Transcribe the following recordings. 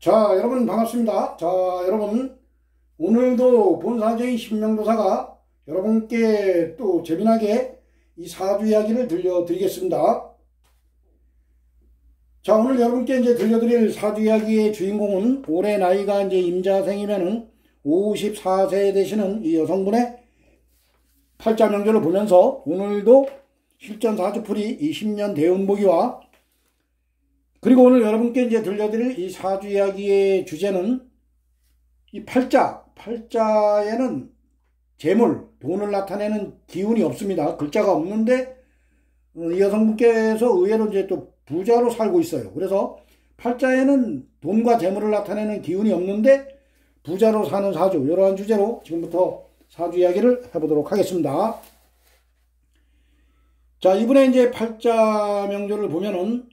자, 여러분 반갑습니다. 자, 여러분 오늘도 본사적인 신명도사가 여러분께 또 재미나게 이 사주 이야기를 들려드리겠습니다. 자, 오늘 여러분께 이제 들려드릴 사주 이야기의 주인공은 올해 나이가 이제 임자생이면은 54세 되시는 이 여성분의 팔자 명절을 보면서 오늘도 실전 사주풀이 20년 대운보기와 그리고 오늘 여러분께 이제 들려드릴 이 사주 이야기의 주제는 이 팔자에는 재물, 돈을 나타내는 기운이 없습니다. 글자가 없는데 이 여성분께서 의외로 이제 또 부자로 살고 있어요. 그래서 팔자에는 돈과 재물을 나타내는 기운이 없는데 부자로 사는 사주, 이러한 주제로 지금부터 사주 이야기를 해보도록 하겠습니다. 자, 이분의 이제 팔자 명절을 보면은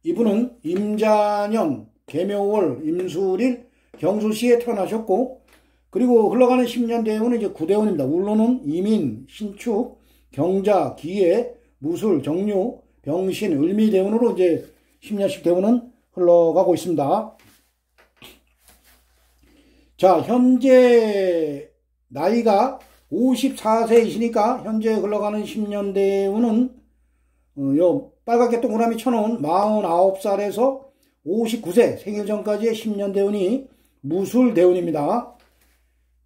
이분은 임자년, 계묘월, 임술일, 경술시에 태어나셨고, 그리고 흘러가는 10년 대운은 이제 구대운입니다. 울로는 이민, 신축, 경자, 기해, 무술, 정유, 병신, 을미 대운으로 이제 10년씩 대운은 흘러가고 있습니다. 자, 현재 나이가 54세이시니까 현재 흘러가는 10년 대운은 빨갛게 동그라미 쳐놓은 49살에서 59세 생일 전까지의 10년 대운이 무술 대운입니다.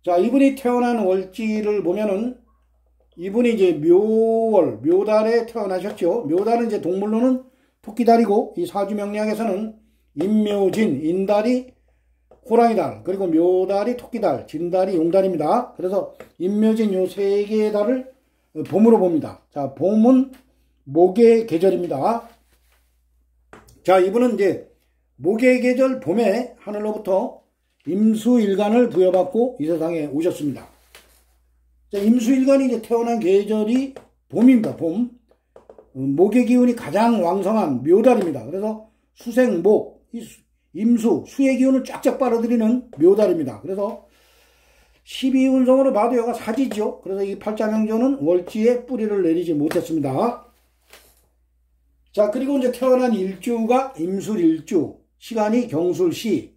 자, 이분이 태어난 월지를 보면은 이분이 이제 묘월, 묘달에 태어나셨죠. 묘달은 이제 동물로는 토끼달이고 이 사주 명리학에서는 임묘진, 인달이 호랑이달, 그리고 묘달이 토끼달, 진달이 용달입니다. 그래서 임묘진 요 세 개의 달을 봄으로 봅니다. 자, 봄은 목의 계절입니다. 자, 이분은 이제 목의 계절 봄에 하늘로부터 임수일간을 부여받고 이 세상에 오셨습니다. 자, 임수일간이 이제 태어난 계절이 봄입니다. 봄. 목의 기운이 가장 왕성한 묘달입니다. 그래서 수생목, 임수, 수의 기운을 쫙쫙 빨아들이는 묘달입니다. 그래서 12운성으로 봐도 여가 사지죠. 그래서 이 팔자명조는 월지에 뿌리를 내리지 못했습니다. 자, 그리고 이제 태어난 일주가 임술일주, 시간이 경술시.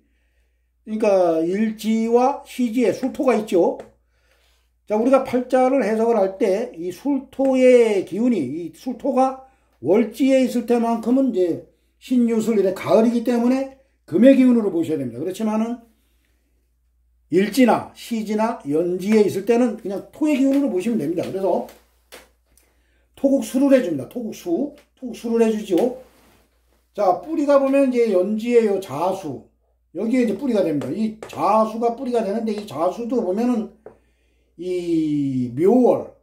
그러니까 일지와 시지에 술토가 있죠. 자, 우리가 팔자를 해석을 할 때 이 술토의 기운이, 이 술토가 월지에 있을 때만큼은 이제 신유술, 가을이기 때문에 금의 기운으로 보셔야 됩니다. 그렇지만은 일지나 시지나 연지에 있을 때는 그냥 토의 기운으로 보시면 됩니다. 그래서 토국수를 해줍니다. 토국수를 해주죠. 자, 뿌리가 보면 이제 연지의 요 자수, 여기에 이제 뿌리가 됩니다. 이 자수가 뿌리가 되는데 이 자수도 보면은 이 묘월,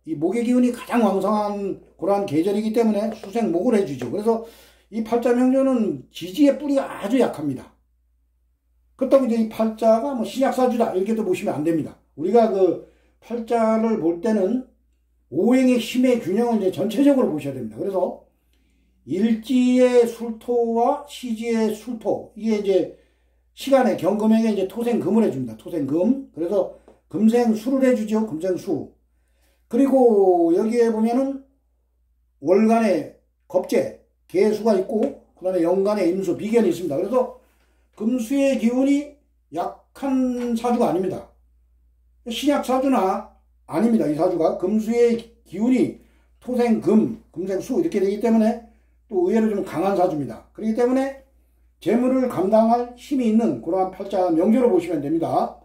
이 목의 기운이 가장 왕성한 그러한 계절이기 때문에 수생목을 해주죠. 그래서 이 팔자 명조는 지지의 뿌리가 아주 약합니다. 그렇다고 이제 이 팔자가 뭐 신약사주다 이렇게도 보시면 안 됩니다. 우리가 그 팔자를 볼 때는 오행의 힘의 균형을 이제 전체적으로 보셔야 됩니다. 그래서 일지의 술토와 시지의 술토, 이게 이제 시간의 경금에게 이제 토생금을 해줍니다. 토생금. 그래서 금생수를 해주죠. 금생수. 그리고 여기에 보면은 월간의 겁재, 개수가 있고, 그 다음에 연간의 임수, 비견이 있습니다. 그래서 금수의 기운이 약한 사주가 아닙니다. 신약사주나 아닙니다. 이 사주가 금수의 기운이 토생금, 금생수 이렇게 되기 때문에 또 의외로 좀 강한 사주입니다. 그렇기 때문에 재물을 감당할 힘이 있는 그러한 팔자 명조로 보시면 됩니다.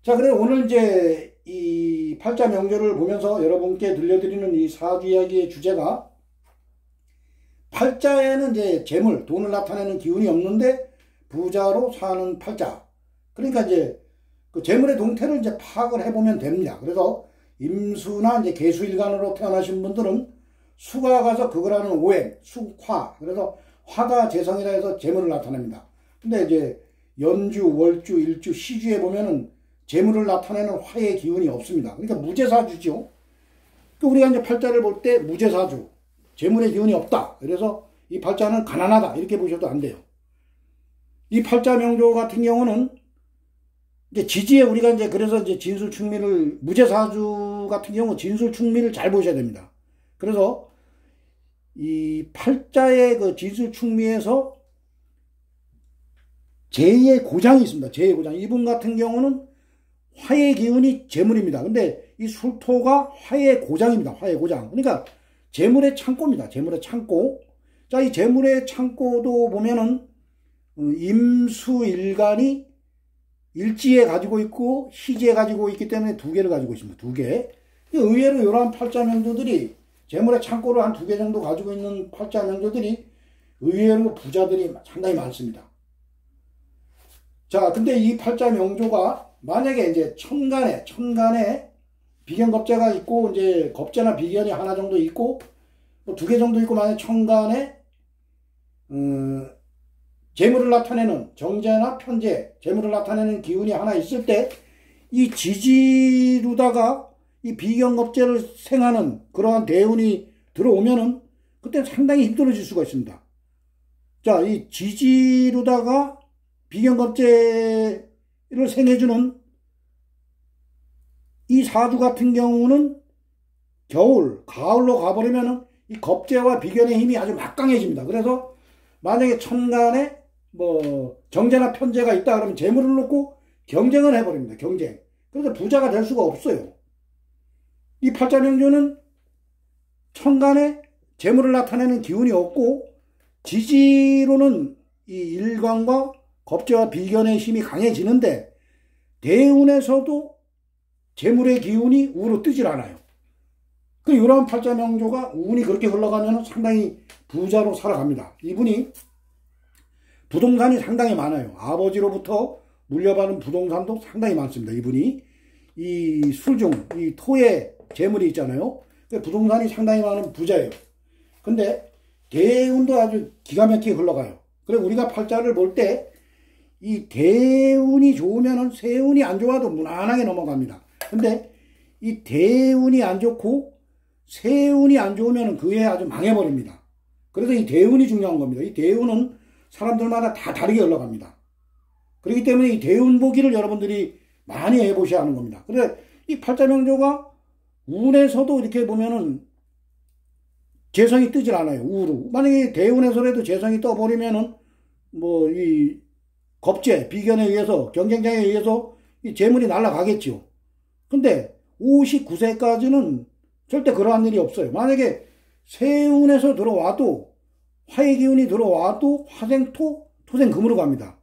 자, 그래 오늘 이제 이 팔자 명조를 보면서 여러분께 들려드리는 이 사주 이야기의 주제가 팔자에는 이제 재물, 돈을 나타내는 기운이 없는데 부자로 사는 팔자. 그러니까 이제 그 재물의 동태를 이제 파악을 해보면 됩니다. 그래서 임수나 이제 계수일간으로 태어나신 분들은 수가 가서 그거라는 오행, 수화. 그래서 화가 재성이라 해서 재물을 나타냅니다. 근데 이제 연주, 월주, 일주, 시주에 보면은 재물을 나타내는 화의 기운이 없습니다. 그러니까 무재사주죠. 우리가 이제 팔자를 볼 때 무재사주, 재물의 기운이 없다. 그래서 이 팔자는 가난하다. 이렇게 보셔도 안 돼요. 이 팔자 명조 같은 경우는 이제 지지에 우리가 이제 그래서 이제 진술충미를, 무재사주 같은 경우 진술충미를 잘 보셔야 됩니다. 그래서 이 팔자의 그 진술충미에서 제2의 고장이 있습니다. 제2의 고장. 이분 같은 경우는 화의 기운이 재물입니다. 근데 이 술토가 화의 고장입니다. 화의 고장. 그러니까 재물의 창고입니다. 재물의 창고. 자, 이 재물의 창고도 보면은 임수일간이 일지에 가지고 있고 희지에 가지고 있기 때문에 두 개를 가지고 있습니다. 두 개. 의외로 이러한 팔자명조들이 재물의 창고를 한 두 개 정도 가지고 있는 팔자명조들이 의외로 부자들이 상당히 많습니다. 자, 근데 이 팔자명조가 만약에 이제 천간에 비견겁재가 있고 이제 겁재나 비견이 하나 정도 있고 뭐 두 개 정도 있고 만약에 천간에 재물을 나타내는 정제나 편재, 재물을 나타내는 기운이 하나 있을 때 이 지지루다가 이 비견겁재를 생하는 그러한 대운이 들어오면은 그때 상당히 힘들어질 수가 있습니다. 자, 이 지지루다가 비견겁재를 생해주는 이 사주 같은 경우는 가을로 가버리면은 이 겁재와 비견의 힘이 아주 막강해집니다. 그래서 만약에 천간에 뭐 정제나 편재가 있다 그러면 재물을 놓고 경쟁을 해버립니다. 경쟁. 그래서 부자가 될 수가 없어요. 이 팔자명조는 천간에 재물을 나타내는 기운이 없고 지지로는 이 일간과 겁재와 비견의 힘이 강해지는데 대운에서도 재물의 기운이 우로 뜨질 않아요. 그 이러한 팔자명조가 운이 그렇게 흘러가면 상당히 부자로 살아갑니다. 이분이 부동산이 상당히 많아요. 아버지로부터 물려받은 부동산도 상당히 많습니다. 이분이 이 술중, 이 토의 재물이 있잖아요. 부동산이 상당히 많은 부자예요. 근데 대운도 아주 기가 막히게 흘러가요. 그래서 우리가 팔자를 볼 때 이 대운이 좋으면 세운이 안 좋아도 무난하게 넘어갑니다. 근데 이 대운이 안 좋고 세운이 안 좋으면 그 해 아주 망해버립니다. 그래서 이 대운이 중요한 겁니다. 이 대운은 사람들마다 다 다르게 흘러갑니다. 그렇기 때문에 이 대운 보기를 여러분들이 많이 해보셔야 하는 겁니다. 그런데 이 팔자명조가 운에서도 이렇게 보면은 재성이 뜨질 않아요. 우로. 만약에 대운에서라도 재성이 떠버리면은 뭐 이 겁재, 비견에 의해서 경쟁장에 의해서 이 재물이 날아가겠죠. 근데 59세까지는 절대 그러한 일이 없어요. 만약에 세운에서 들어와도 화의 기운이 들어와도 화생토, 토생금으로 갑니다.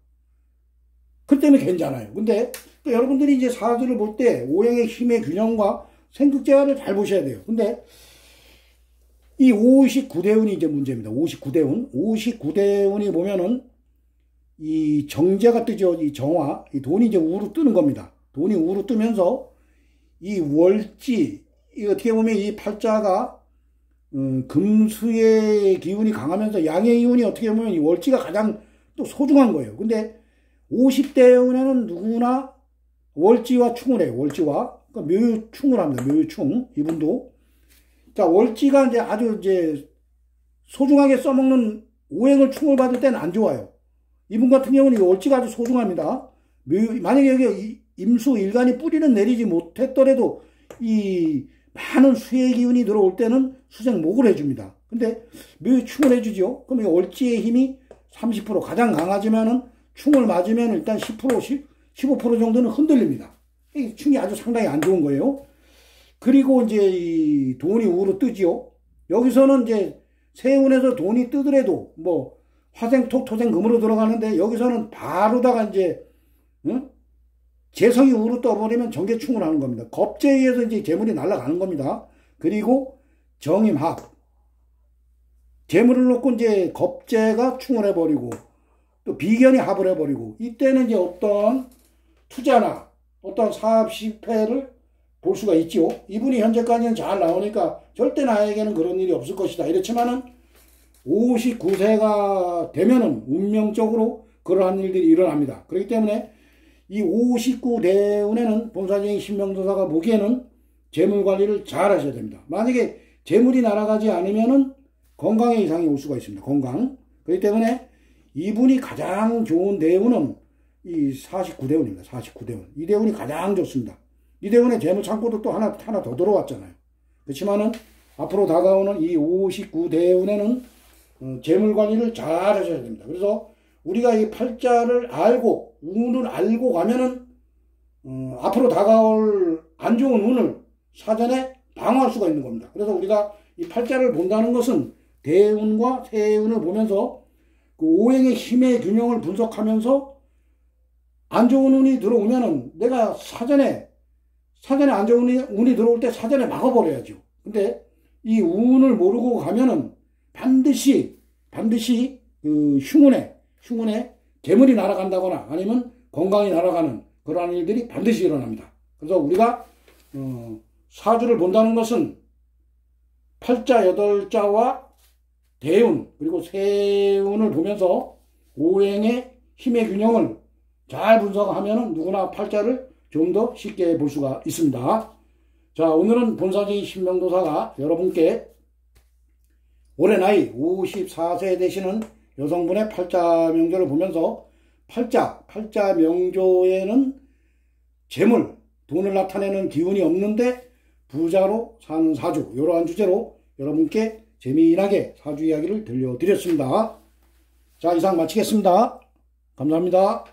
그 때문에 괜찮아요. 근데 또 여러분들이 이제 사주를 볼 때 오행의 힘의 균형과 생극재화를 잘 보셔야 돼요. 근데 이 59대운이 이제 문제입니다. 59대운. 59대운이 보면은 이 정제가 뜨죠. 이 정화. 이 돈이 이제 우로 뜨는 겁니다. 돈이 우로 뜨면서 이 월지, 이 어떻게 보면 이 팔자가 금수의 기운이 강하면서 양의 기운이 어떻게 보면 이 월지가 가장 또 소중한 거예요. 근데 50대운에는 누구나 월지와 충을 해요. 월지와. 그러니까 묘유충을 합니다. 묘유충. 이분도. 자, 월지가 이제 아주 이제 소중하게 써먹는 오행을 충을 받을 때는 안 좋아요. 이분 같은 경우는 이 월지가 아주 소중합니다. 만약에 여기 임수 일간이 뿌리는 내리지 못했더라도 이 많은 수의 기운이 들어올 때는 수생목을 해줍니다. 근데 묘유충을 해주죠. 그럼 이 월지의 힘이 30% 가장 강하지만은 충을 맞으면 일단 10%, 15% 정도는 흔들립니다. 이 충이 아주 상당히 안 좋은 거예요. 그리고 이제 이 돈이 우로 뜨지요. 여기서는 이제 세운에서 돈이 뜨더라도 뭐 화생토, 토생금으로 들어가는데 여기서는 바로다가 이제 재성이 우로 떠버리면 정계충을 하는 겁니다. 겁재에 의해서 이제 재물이 날아가는 겁니다. 그리고 정임합. 재물을 놓고 이제 겁재가 충을 해버리고 또 비견이 합을 해버리고 이때는 이제 어떤 투자나 어떤 사업 실패를 볼 수가 있죠. 이분이 현재까지는 잘 나오니까 절대 나에게는 그런 일이 없을 것이다. 이렇지만은 59세가 되면은 운명적으로 그러한 일들이 일어납니다. 그렇기 때문에 이 59대운에는 본사적인 신명도사가 보기에는 재물 관리를 잘 하셔야 됩니다. 만약에 재물이 날아가지 않으면은 건강에 이상이 올 수가 있습니다. 건강. 그렇기 때문에 이분이 가장 좋은 대운은 이 49대운입니다. 49대운. 이 대운이 가장 좋습니다. 이 대운에 재물 창고도 또 하나 더 들어왔잖아요. 그렇지만은 앞으로 다가오는 이 59대운에는 재물 관리를 잘 하셔야 됩니다. 그래서 우리가 이 팔자를 알고 운을 알고 가면은 앞으로 다가올 안 좋은 운을 사전에 방어할 수가 있는 겁니다. 그래서 우리가 이 팔자를 본다는 것은 대운과 세운을 보면서 그 오행의 힘의 균형을 분석하면서 안 좋은 운이 들어오면은 내가 사전에 안 좋은 운이 들어올 때 사전에 막아버려야죠. 근데 이 운을 모르고 가면은 반드시 그 흉운에 재물이 날아간다거나 아니면 건강이 날아가는 그러한 일들이 반드시 일어납니다. 그래서 우리가 사주를 본다는 것은 팔자 8자와 대운 그리고 세운을 보면서 오행의 힘의 균형을 잘 분석하면 누구나 팔자를 좀 더 쉽게 볼 수가 있습니다. 자, 오늘은 본사지 신명도사가 여러분께 올해 나이 54세 되시는 여성분의 팔자 명조를 보면서 팔자 명조에는 재물, 돈을 나타내는 기운이 없는데 부자로 사는 사주, 이러한 주제로 여러분께 재미나게 사주 이야기를 들려드렸습니다. 자, 이상 마치겠습니다. 감사합니다.